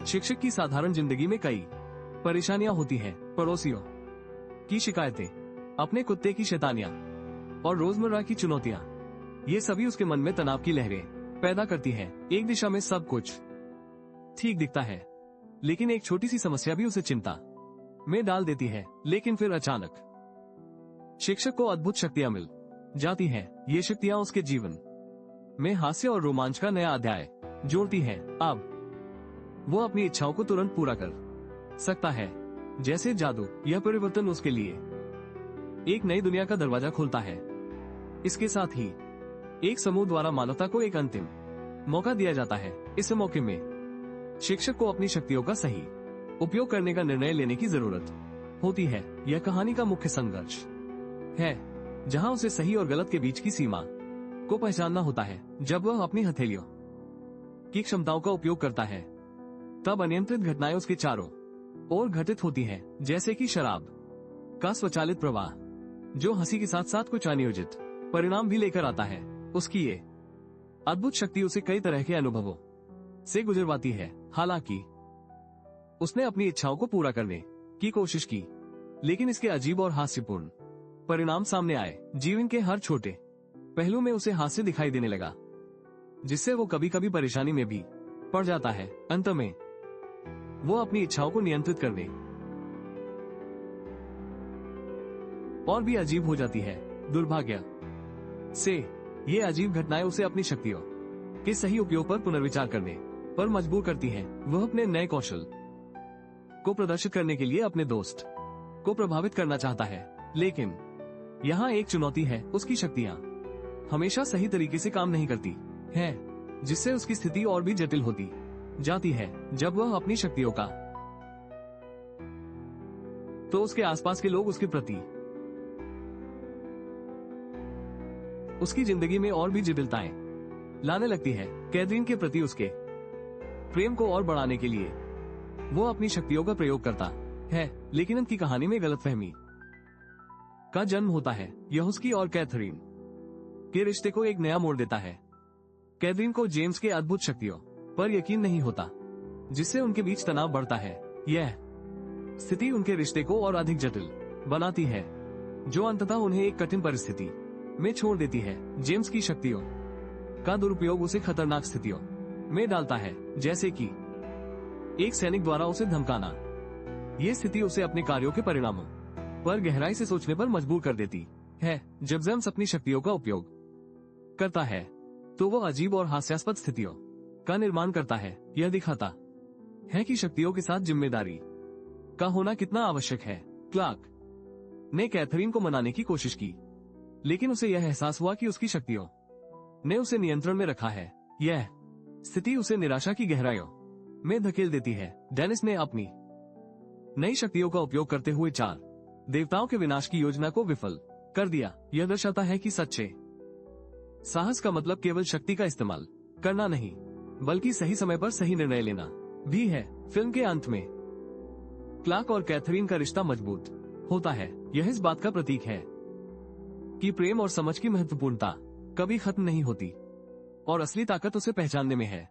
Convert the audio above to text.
शिक्षक की साधारण जिंदगी में कई परेशानियां होती हैं। पड़ोसियों की शिकायतें, अपने कुत्ते की शैतानियां और रोजमर्रा की चुनौतियां, ये सभी उसके मन में तनाव की लहरें पैदा करती हैं। एक दिशा में सब कुछ ठीक दिखता है, लेकिन एक छोटी सी समस्या भी उसे चिंता में डाल देती है। लेकिन फिर अचानक शिक्षक को अद्भुत शक्तियां मिल जाती हैं। ये शक्तियां उसके जीवन में हास्य और रोमांच का नया अध्याय जोड़ती हैं। अब वो अपनी इच्छाओं को तुरंत पूरा कर सकता है, जैसे जादू। यह परिवर्तन उसके लिए एक नई दुनिया का दरवाजा खोलता है। इसके साथ ही एक समूह द्वारा मानवता को एक अंतिम मौका दिया जाता है। इस मौके में शिक्षक को अपनी शक्तियों का सही उपयोग करने का निर्णय लेने की जरूरत होती है। यह कहानी का मुख्य संघर्ष है, जहां उसे सही और गलत के बीच की सीमा को पहचानना होता है। जब वह अपनी हथेलियों की क्षमताओं का उपयोग करता है, तब अनियंत्रित घटनाएं उसके चारों ओर घटित होती हैं, जैसे कि शराब का स्वचालित प्रवाह, जो हंसी के साथ साथ कुछ अनियोजित परिणाम भी लेकर आता है। उसकी ये अद्भुत शक्ति उसे कई तरह के अनुभवों से गुजरवाती है। हालांकि उसने अपनी इच्छाओं को पूरा करने की कोशिश की, लेकिन इसके अजीब और हास्यपूर्ण परिणाम सामने आए। जीवन के हर छोटे पहलू में उसे हास्य दिखाई देने लगा, जिससे वो कभी कभी परेशानी में भी पड़ जाता है। अंत में वो अपनी इच्छाओं को नियंत्रित करने और भी अजीब हो जाती है। दुर्भाग्य से ये अजीब घटनाएं उसे अपनी शक्तियों के सही उपयोग पर पुनर्विचार करने पर मजबूर करती हैं। वह अपने नए कौशल को प्रदर्शित करने के लिए अपने दोस्त को प्रभावित करना चाहता है, लेकिन यहाँ एक चुनौती है। उसकी शक्तियाँ हमेशा सही तरीके से काम नहीं करती हैं, जिससे उसकी स्थिति और भी जटिल होती जाती है। जब वह अपनी शक्तियों का तो उसके आसपास के लोग उसके प्रति उसकी जिंदगी में और भी जटिलताएं लाने लगती है। कैथरीन के प्रति उसके प्रेम को और बढ़ाने के लिए वो अपनी शक्तियों का प्रयोग करता है, लेकिन उनकी कहानी में गलतफहमी का जन्म होता है। यह उसकी और कैथरीन के रिश्ते को एक नया मोड़ देता है। कैथरीन को जेम्स के अद्भुत शक्तियों पर यकीन नहीं होता, जिससे उनके बीच तनाव बढ़ता है। यह स्थिति उनके रिश्ते को और अधिक जटिल बनाती है, जो अंततः उन्हें एक कठिन परिस्थिति में छोड़ देती है। जेम्स की शक्तियों का दुरुपयोग उसे खतरनाक स्थितियों में डालता है, जैसे कि एक सैनिक द्वारा उसे धमकाना। ये स्थिति उसे अपने कार्यों के परिणामों पर गहराई से सोचने पर मजबूर कर देती है। जब जेम्स अपनी शक्तियों का उपयोग करता है, तो वो अजीब और हास्यास्पद स्थितियों का निर्माण करता है। यह दिखाता है कि शक्तियों के साथ जिम्मेदारी का होना कितना आवश्यक है। क्लार्क ने कैथरीन को मनाने की कोशिश की, लेकिन उसे यह एहसास हुआ कि उसकी शक्तियों ने उसे नियंत्रण में रखा है। यह स्थिति उसे निराशा की गहराइयों में धकेल देती है। डेनिस ने अपनी नई शक्तियों का उपयोग करते हुए 4 देवताओं के विनाश की योजना को विफल कर दिया। यह दर्शाता है कि सच्चे साहस का मतलब केवल शक्ति का इस्तेमाल करना नहीं, बल्कि सही समय पर सही निर्णय लेना भी है। फिल्म के अंत में क्लार्क और कैथरीन का रिश्ता मजबूत होता है। यह इस बात का प्रतीक है कि प्रेम और समझ की महत्वपूर्णता कभी खत्म नहीं होती, और असली ताकत उसे पहचानने में है।